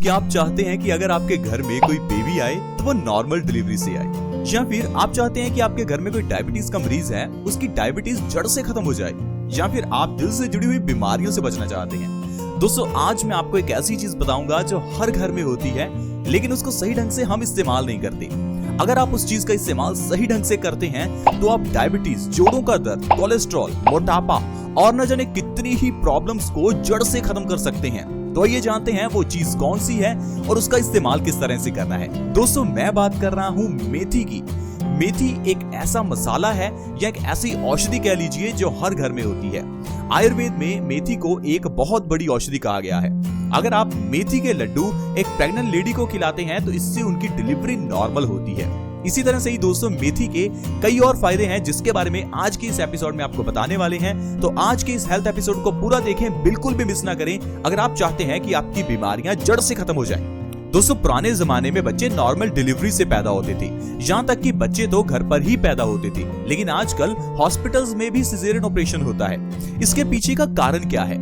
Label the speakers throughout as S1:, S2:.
S1: क्या आप चाहते हैं कि अगर आपके घर में कोई बेबी आए तो वो नॉर्मल डिलीवरी से आए, या फिर आप चाहते हैं कि आपके घर में कोई डायबिटीज का मरीज है उसकी डायबिटीज जड़ से खत्म हो जाए, या फिर आप दिल से जुड़ी हुई बीमारियों से बचना चाहते हैं? दोस्तों, आज मैं आपको एक ऐसी चीज बताऊंगा जो हर घर में होती है लेकिन उसको सही ढंग से हम इस्तेमाल नहीं करते। अगर आप उस चीज का इस्तेमाल सही ढंग से करते हैं तो आप डायबिटीज, जोड़ों का दर्द, कोलेस्ट्रॉल, मोटापा और न जाने कितनी ही प्रॉब्लम्स को जड़ से खत्म कर सकते हैं। तो आइए जानते हैं वो चीज कौन सी है और उसका इस्तेमाल किस तरह से करना है। दोस्तों, मैं बात कर रहा हूँ मेथी की। मेथी एक ऐसा मसाला है या एक ऐसी औषधि कह लीजिए जो हर घर में होती है। आयुर्वेद में मेथी को एक बहुत बड़ी औषधि कहा गया है। अगर आप मेथी के लड्डू एक प्रेग्नेंट लेडी को खिलाते हैं तो इससे उनकी डिलीवरी नॉर्मल होती है। इसी तरह से ही दोस्तों, मेथी के कई और फायदे हैं जिसके बारे में आज के इस एपिसोड में आपको बताने वाले हैं। तो आज के इस हेल्थ एपिसोड को पूरा देखें, बिल्कुल भी मिस ना करें अगर आप चाहते हैं कि आपकी बीमारियां जड़ से खत्म हो जाएं। दोस्तों, पुराने जमाने में बच्चे नॉर्मल डिलीवरी से पैदा होते थे, यहाँ तक कि बच्चे तो घर पर ही पैदा होते थे। लेकिन आजकल हॉस्पिटल्स में भी सिजेरियन ऑपरेशन होता है। इसके पीछे का कारण क्या है?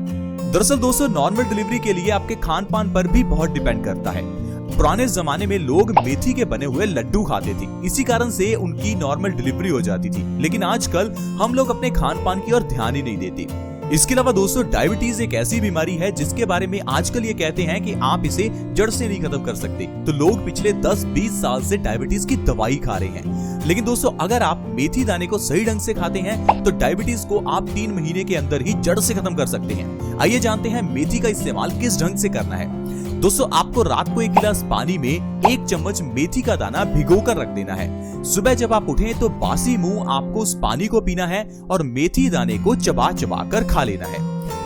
S1: दरअसल दोस्तों, नॉर्मल डिलीवरी के लिए आपके खान पान पर भी बहुत डिपेंड करता है। पुराने जमाने में लोग मेथी के बने हुए लड्डू खाते थे, इसी कारण से उनकी नॉर्मल डिलीवरी हो जाती थी। लेकिन आजकल हम लोग अपने खान पान की ओर ध्यान ही नहीं देते। इसके अलावा दोस्तों, डायबिटीज एक ऐसी बीमारी है जिसके बारे में आजकल ये कहते हैं कि आप इसे जड़ से नहीं खत्म कर सकते। तो लोग पिछले 10-20 साल से डायबिटीज की दवाई खा रहे हैं। लेकिन दोस्तों, अगर आप मेथी दाने को सही ढंग से खाते हैं तो डायबिटीज को आप 3 महीने के अंदर ही जड़ से खत्म कर सकते हैं। आइए जानते हैं मेथी का इस्तेमाल किस ढंग से करना है। दोस्तों, आपको रात को 1 गिलास पानी में 1 चम्मच मेथी का दाना भिगोकर रख देना है। सुबह जब आप उठें तो बासी मुंह आपको उस पानी को पीना है और मेथी दाने को चबा चबा कर खा लेना है।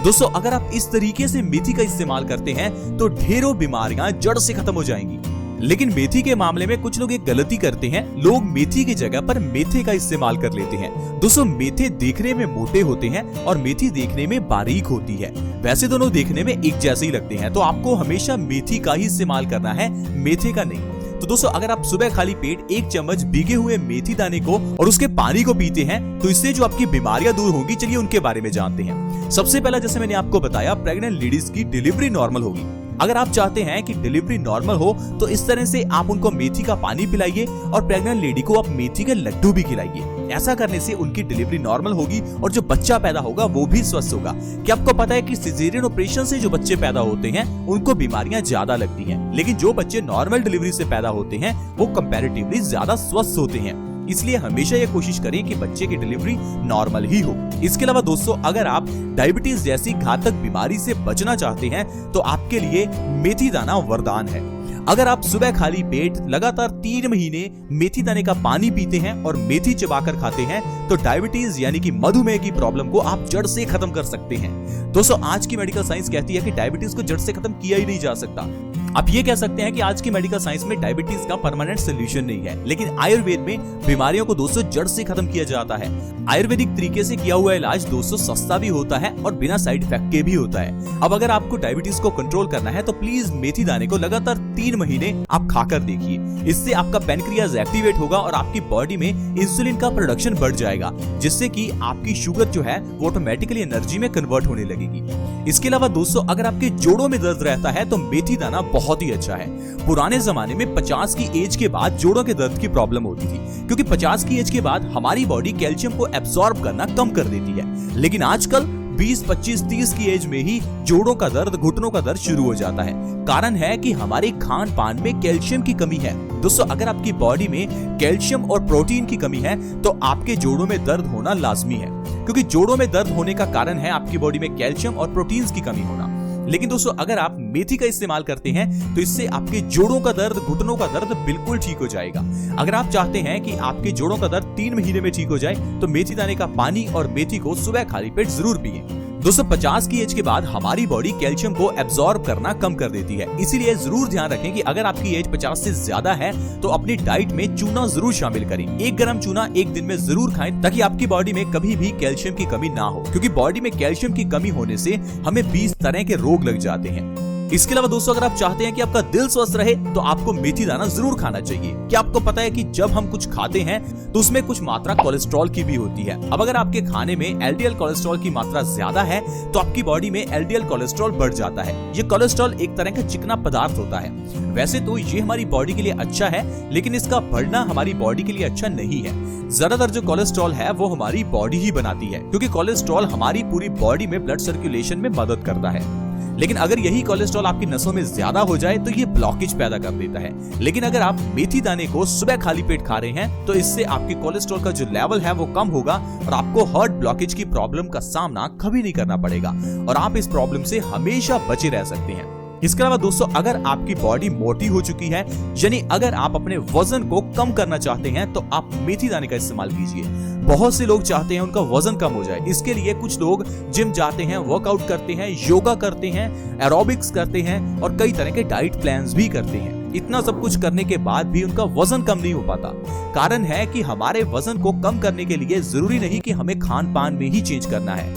S1: दोस्तों, अगर आप इस तरीके से मेथी का इस्तेमाल करते हैं तो ढेरों बीमारियां जड़ से खत्म हो जाएंगी। लेकिन मेथी के मामले में कुछ लोग एक गलती करते हैं। लोग मेथी की जगह पर मेथे का इस्तेमाल कर लेते हैं। दोस्तों, मेथे देखने में मोटे होते हैं और मेथी देखने में बारीक होती है। वैसे दोनों देखने में एक जैसे ही लगते हैं, तो आपको हमेशा मेथी का ही इस्तेमाल करना है, मेथे का नहीं। तो दोस्तों, अगर आप सुबह खाली पेट 1 चम्मच भीगे हुए मेथी दाने को और उसके पानी को पीते हैं तो इससे जो आपकी बीमारियां दूर होंगी, चलिए उनके बारे में जानते हैं। सबसे पहला, जैसे मैंने आपको बताया, प्रेग्नेंट लेडीज की डिलीवरी नॉर्मल होगी। अगर आप चाहते हैं कि डिलीवरी नॉर्मल हो तो इस तरह से आप उनको मेथी का पानी पिलाइए और प्रेग्नेंट लेडी को आप मेथी के लड्डू भी खिलाइए। ऐसा करने से उनकी डिलीवरी नॉर्मल होगी और जो बच्चा पैदा होगा वो भी स्वस्थ होगा। क्या आपको पता है कि सिजेरियन ऑपरेशन से जो बच्चे पैदा होते हैं उनको बीमारियां ज्यादा लगती हैं, लेकिन जो बच्चे नॉर्मल डिलीवरी से पैदा होते हैं वो कंपैरेटिवली ज्यादा स्वस्थ होते हैं। इसलिए हमेशा ये कोशिश करें कि बच्चे की डिलीवरी नॉर्मल ही हो। इसके अलावा दोस्तों, अगर आप डायबिटीज जैसी घातक बीमारी से बचना चाहते हैं तो आपके लिए मेथी दाना वरदान है। अगर आप सुबह खाली पेट लगातार 3 महीने मेथी दाने का पानी पीते हैं और मेथी चबाकर खाते हैं तो डायबिटीज यानी कि मधुमेह की प्रॉब्लम को आप जड़ से खत्म कर सकते हैं। दोस्तों, आज की मेडिकल साइंस कहती है कि डायबिटीज को जड़ से खत्म किया ही नहीं जा सकता। आप ये कह सकते हैं कि आज की मेडिकल साइंस में डायबिटीज का परमानेंट सोल्यूशन नहीं है, लेकिन आयुर्वेद में बीमारियों को दोस्तों जड़ से खत्म किया जाता है। आयुर्वेदिक तरीके से किया हुआ इलाज दोस्तों सस्ता भी होता है और बिना साइड इफेक्ट के भी होता है। अब अगर आपको डायबिटीज को कंट्रोल करना है तो प्लीज मेथी दाने को लगातार 3 महीने आप खाकर देखिए। इससे आपका पैनक्रियाज एक्टिवेट होगा और आपकी बॉडी में इंसुलिन का प्रोडक्शन बढ़ जाएगा, जिससे कि आपकी शुगर जो है वो ऑटोमेटिकली एनर्जी में कन्वर्ट होने लगेगी। इसके अलावा दोस्तों, अगर आपके जोड़ों में दर्द रहता है तो मेथी दाना बहुत ही अच्छा है। पुराने जमाने में 50 की एज के बाद जोड़ों के दर्द की प्रॉब्लम होती थी, क्योंकि 50 की एज के बाद हमारी बॉडी कैल्शियम को एब्सॉर्ब करना कम कर देती है। लेकिन आजकल 20, 25, 30 की एज में ही जोड़ों का दर्द, घुटनों का दर्द शुरू हो जाता है। कारण है कि हमारे खान पान में कैल्शियम की कमी है। दोस्तों, अगर आपकी बॉडी में कैल्शियम और प्रोटीन की कमी है तो आपके जोड़ों में दर्द होना लाजमी है, क्योंकि जोड़ों में दर्द होने का कारण है आपकी बॉडी में कैल्शियम और प्रोटीन की कमी होना। लेकिन दोस्तों, अगर आप मेथी का इस्तेमाल करते हैं तो इससे आपके जोड़ों का दर्द, घुटनों का दर्द बिल्कुल ठीक हो जाएगा। अगर आप चाहते हैं कि आपके जोड़ों का दर्द 3 महीने में ठीक हो जाए तो मेथी दाने का पानी और मेथी को सुबह खाली पेट जरूर पिएं। दोस्तों, 50 की एज के बाद हमारी बॉडी कैल्शियम को एब्सॉर्ब करना कम कर देती है। इसीलिए जरूर ध्यान रखें कि अगर आपकी एज 50 से ज्यादा है तो अपनी डाइट में चूना जरूर शामिल करें। 1 ग्राम चूना 1 दिन में जरूर खाएं ताकि आपकी बॉडी में कभी भी कैल्शियम की कमी ना हो, क्योंकि बॉडी में कैल्शियम की कमी होने से हमें 20 तरह के रोग लग जाते हैं। इसके अलावा दोस्तों अगर आप चाहते हैं कि आपका दिल स्वस्थ रहे तो आपको मेथी दाना जरूर खाना चाहिए। क्या आपको पता है कि जब हम कुछ खाते हैं तो उसमें कुछ मात्रा कोलेस्ट्रॉल की भी होती है। अब अगर आपके खाने में एलडीएल कोलेस्ट्रॉल की मात्रा ज्यादा है तो आपकी बॉडी में एलडीएल कोलेस्ट्रॉल बढ़ जाता है। ये कोलेस्ट्रॉल एक तरह का चिकना पदार्थ होता है। वैसे तो ये हमारी बॉडी के लिए अच्छा है, लेकिन इसका बढ़ना हमारी बॉडी के लिए अच्छा नहीं है। ज्यादातर जो कोलेस्ट्रॉल है वो हमारी बॉडी ही बनाती है, क्योंकि कोलेस्ट्रॉल हमारी पूरी बॉडी में ब्लड सर्कुलेशन में मदद करता है। लेकिन अगर यही कोलेस्ट्रॉल आपकी नसों में ज्यादा हो जाए तो ये ब्लॉकेज पैदा कर देता है। लेकिन अगर आप मेथी दाने को सुबह खाली पेट खा रहे हैं तो इससे आपके कोलेस्ट्रॉल का जो लेवल है वो कम होगा और आपको हार्ट ब्लॉकेज की प्रॉब्लम का सामना कभी नहीं करना पड़ेगा और आप इस प्रॉब्लम से हमेशा बचे रह सकते हैं। इसके अलावा दोस्तों अगर आपकी बॉडी मोटी हो चुकी है, यानी अगर आप अपने वजन को कम करना चाहते हैं तो आप मेथी दाने का इस्तेमाल कीजिए। बहुत से लोग चाहते हैं उनका वजन कम हो जाए, इसके लिए कुछ लोग जिम जाते हैं, वर्कआउट करते हैं, योगा करते हैं, एरोबिक्स करते हैं और कई तरह के डाइट प्लान्स भी करते हैं। इतना सब कुछ करने के बाद भी उनका वजन कम नहीं हो पाता। कारण है कि हमारे वजन को कम करने के लिए जरूरी नहीं कि हमें खान पान में ही चेंज करना है,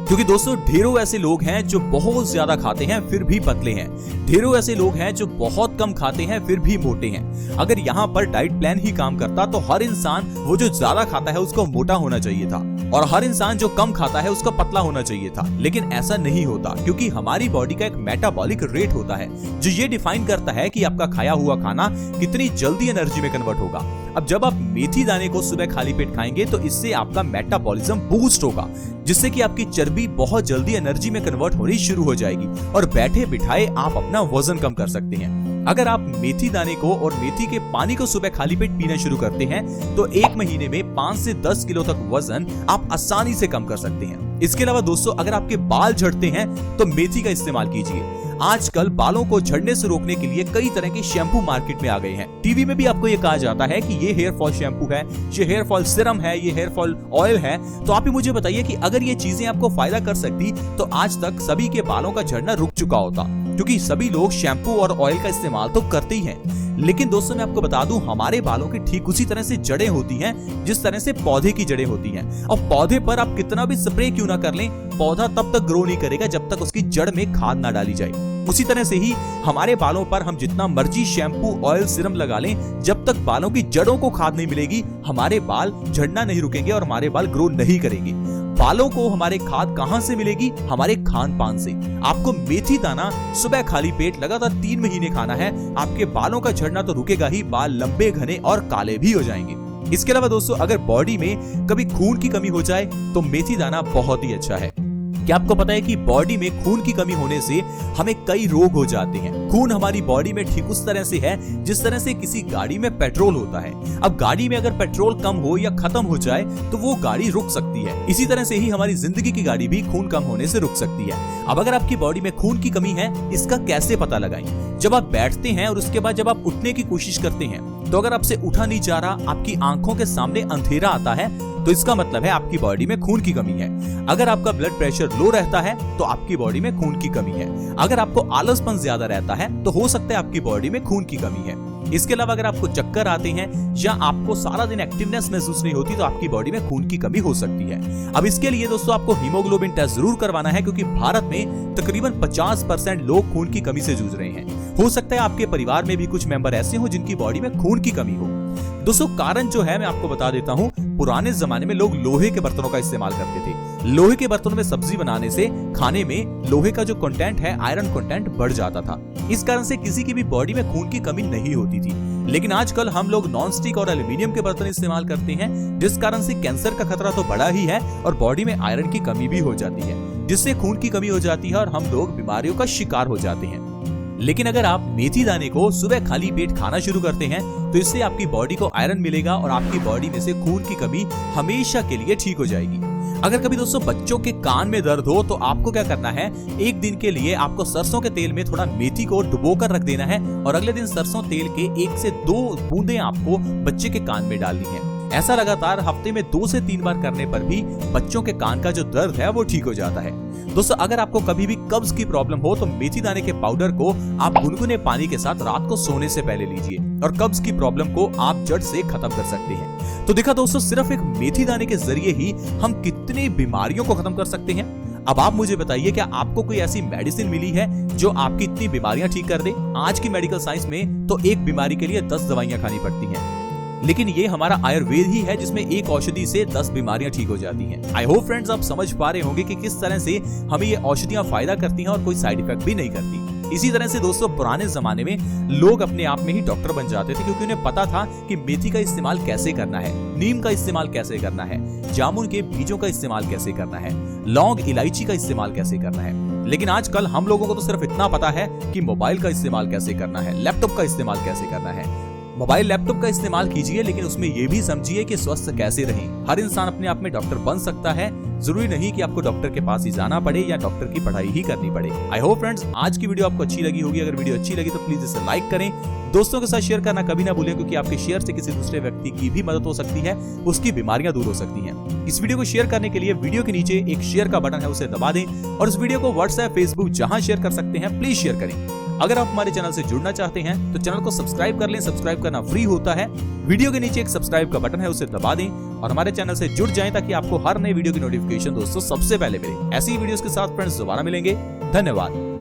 S1: क्योंकि दोस्तों ढेरों ऐसे लोग हैं जो बहुत ज्यादा खाते हैं फिर भी पतले हैं। ढेरों ऐसे लोग हैं जो बहुत कम खाते हैं फिर भी मोटे हैं। अगर यहाँ पर डाइट प्लान ही काम करता तो हर इंसान वो जो ज्यादा खाता है उसको मोटा होना चाहिए था और हर इंसान जो कम खाता है उसका पतला होना चाहिए था। लेकिन ऐसा नहीं होता, क्योंकि हमारी बॉडी का एक मेटाबॉलिक रेट होता है जो ये डिफाइन करता है कि आपका खाया हुआ खाना कितनी जल्दी एनर्जी में कन्वर्ट होगा। अब जब आप मेथी दाने को सुबह खाली पेट खाएंगे तो इससे आपका मेटाबॉलिज्म बूस्ट होगा, जिससे कि आपकी चर्बी बहुत जल्दी एनर्जी में कन्वर्ट होनी शुरू हो जाएगी और बैठे बिठाए आप अपना वजन कम कर सकते हैं। अगर आप मेथी दाने को और मेथी के पानी को सुबह खाली पेट पीना शुरू करते हैं तो 1 महीने में 5 से 10 किलो तक वजन आप आसानी से कम कर सकते हैं। इसके अलावा दोस्तों अगर आपके बाल झड़ते हैं तो मेथी का इस्तेमाल कीजिए। आजकल बालों को झड़ने से रोकने के लिए कई तरह के शैम्पू मार्केट में आ गए हैं। टीवी में भी आपको ये कहा जाता है कि ये हेयर फॉल शैम्पू है, ये हेयर फॉल सिरम है, ये हेयर फॉल ऑयल है। तो आप ही मुझे बताइए कि अगर ये चीजें आपको फायदा कर सकती तो आज तक सभी के बालों का झड़ना रुक चुका होता, क्योंकि सभी लोग शैम्पू और ऑयल का इस्तेमाल तो करते ही हैं। लेकिन दोस्तों मैं आपको बता दूं, हमारे बालों की ठीक उसी तरह से जड़ें होती हैं जिस तरह से पौधे की जड़ें होती हैं। और पौधे पर आप कितना भी स्प्रे क्यों ना कर लें, पौधा तब तक ग्रो नहीं करेगा जब तक उसकी जड़ में खाद ना डाली जाए। उसी तरह से ही हमारे बालों पर हम जितना मर्जी शैम्पू, ऑयल, सिरम लगा लें, जब तक बालों की जड़ों को खाद नहीं मिलेगी हमारे बाल झड़ना नहीं रुकेंगे और हमारे बाल ग्रो नहीं करेंगे। बालों को हमारे खाद कहां से मिलेगी? हमारे खान पान से। आपको मेथी दाना सुबह खाली पेट लगातार 3 महीने खाना है। आपके बालों का झड़ना तो रुकेगा ही, बाल लंबे, घने और काले भी हो जाएंगे। इसके अलावा दोस्तों अगर बॉडी में कभी खून की कमी हो जाए तो मेथी दाना बहुत ही अच्छा है। क्या आपको पता है कि बॉडी में खून की कमी होने से हमें कई रोग हो जाते हैं? खून हमारी बॉडी में ठीक उस तरह से है जिस तरह से किसी गाड़ी में पेट्रोल होता है। अब गाड़ी में अगर पेट्रोल कम हो या खत्म हो जाए तो वो गाड़ी रुक सकती है। इसी तरह से ही हमारी जिंदगी की गाड़ी भी खून कम होने से रुक सकती है। अब अगर आपकी बॉडी में खून की कमी है, इसका कैसे पता लगाएं? जब आप बैठते हैं और उसके बाद जब आप उठने की कोशिश करते हैं तो अगर आपसे उठा नहीं जा रहा, आपकी आंखों के सामने अंधेरा आता है, तो इसका मतलब है आपकी बॉडी में खून की कमी है। अगर आपका ब्लड प्रेशर लो रहता है तो आपकी बॉडी में खून की कमी है। अगर आपको आलसपन ज्यादा रहता है तो हो सकता है आपकी बॉडी में खून की कमी है। इसके अलावा अगर आपको चक्कर आते हैं या आपको सारा दिन एक्टिवनेस महसूस नहीं होती तो आपकी बॉडी में खून की कमी हो सकती है। अब इसके लिए दोस्तों आपको हीमोग्लोबिन टेस्ट जरूर करवाना है, क्योंकि भारत में तकरीबन 50% लोग खून की कमी से जूझ रहे हैं। हो सकता है आपके परिवार में भी कुछ मेंबर ऐसे हो जिनकी बॉडी में खून की कमी हो। दोस्तों कारण जो है मैं आपको बता देता हूँ। पुराने जमाने में लोग लोहे के बर्तनों का इस्तेमाल करते थे। लोहे के बर्तनों में सब्जी बनाने से खाने में लोहे का जो कंटेंट है, आयरन कंटेंट बढ़ जाता था। इस कारण से किसी की भी बॉडी में खून की कमी नहीं होती थी। लेकिन आजकल हम लोग नॉन स्टिक और एल्यूमिनियम के बर्तन इस्तेमाल करते हैं, जिस कारण से कैंसर का खतरा तो बड़ा ही है और बॉडी में आयरन की कमी भी हो जाती है, जिससे खून की कमी हो जाती है और हम लोग बीमारियों का शिकार हो जाते हैं। लेकिन अगर आप मेथी दाने को सुबह खाली पेट खाना शुरू करते हैं तो इससे आपकी बॉडी को आयरन मिलेगा और आपकी बॉडी में से खून की कमी हमेशा के लिए ठीक हो जाएगी। अगर कभी दोस्तों बच्चों के कान में दर्द हो तो आपको क्या करना है, एक दिन के लिए आपको सरसों के तेल में थोड़ा मेथी को डुबोकर रख देना है और अगले दिन सरसों तेल के 1 से 2 बूंदें आपको बच्चे के कान में डालनी है। ऐसा लगातार हफ्ते में 2 से 3 बार करने पर भी बच्चों के कान का जो दर्द है वो ठीक हो जाता है। दोस्तों अगर आपको कभी भी कब्ज की प्रॉब्लम हो तो मेथी दाने के पाउडर को आप गुनगुने पानी के साथ रात को सोने से पहले लीजिए और कब्ज की प्रॉब्लम को आप जड़ से खत्म कर सकते हैं। तो देखा दोस्तों, सिर्फ एक मेथी दाने के जरिए ही हम कितनी बीमारियों को खत्म कर सकते हैं। अब आप मुझे बताइए, क्या आपको कोई ऐसी मेडिसिन मिली है जो आपकी इतनी बीमारियां ठीक कर दे? आज की मेडिकल साइंस में तो एक बीमारी के लिए 10 दवाइयां खानी पड़ती हैं, लेकिन ये हमारा आयुर्वेद ही है जिसमें एक औषधि से 10 बीमारियां ठीक हो जाती हैं। आई होप फ्रेंड्स आप समझ पा रहे होंगे कि किस तरह से हमें ये औषधियां फायदा करती हैं और कोई साइड इफेक्ट भी नहीं करती। इसी तरह से दोस्तों, पुराने जमाने में लोग अपने आप में ही डॉक्टर बन जाते थे, क्योंकि उन्हें पता था कि मेथी का इस्तेमाल कैसे करना है, नीम का इस्तेमाल कैसे करना है, जामुन के बीजों का इस्तेमाल कैसे करना है, लौंग इलायची का इस्तेमाल कैसे करना है। लेकिन आजकल हम लोगों को तो सिर्फ इतना पता है कि मोबाइल का इस्तेमाल कैसे करना है, लैपटॉप का इस्तेमाल कैसे करना है। मोबाइल लैपटॉप का इस्तेमाल कीजिए, लेकिन उसमें यह भी समझिए कि स्वस्थ कैसे रहें। हर इंसान अपने आप में डॉक्टर बन सकता है, जरूरी नहीं कि आपको डॉक्टर के पास ही जाना पड़े या डॉक्टर की पढ़ाई ही करनी पड़े। आई होप फ्रेंड्स आज की वीडियो आपको अच्छी लगी होगी। अगर वीडियो अच्छी लगी तो प्लीज इसे लाइक करें, दोस्तों के साथ शेयर करना कभी ना भूलें, क्योंकि आपके शेयर से किसी दूसरे व्यक्ति की भी मदद हो सकती है, उसकी बीमारियां दूर हो सकती हैं। इस वीडियो को शेयर करने के लिए वीडियो के नीचे एक शेयर का बटन है, उसे दबा दें और इस वीडियो को व्हाट्सएप, फेसबुक जहां शेयर कर सकते हैं प्लीज शेयर करें। अगर आप हमारे चैनल से जुड़ना चाहते हैं तो चैनल को सब्सक्राइब कर लें, सब्सक्राइब करना फ्री होता है। वीडियो के नीचे एक सब्सक्राइब का बटन है, उसे दबा दें और हमारे चैनल से जुड़ जाएं ताकि आपको हर नए वीडियो की नोटिफिकेशन दोस्तों सबसे पहले मिले। ऐसी वीडियोस के साथ फ्रेंड्स दोबारा मिलेंगे। धन्यवाद।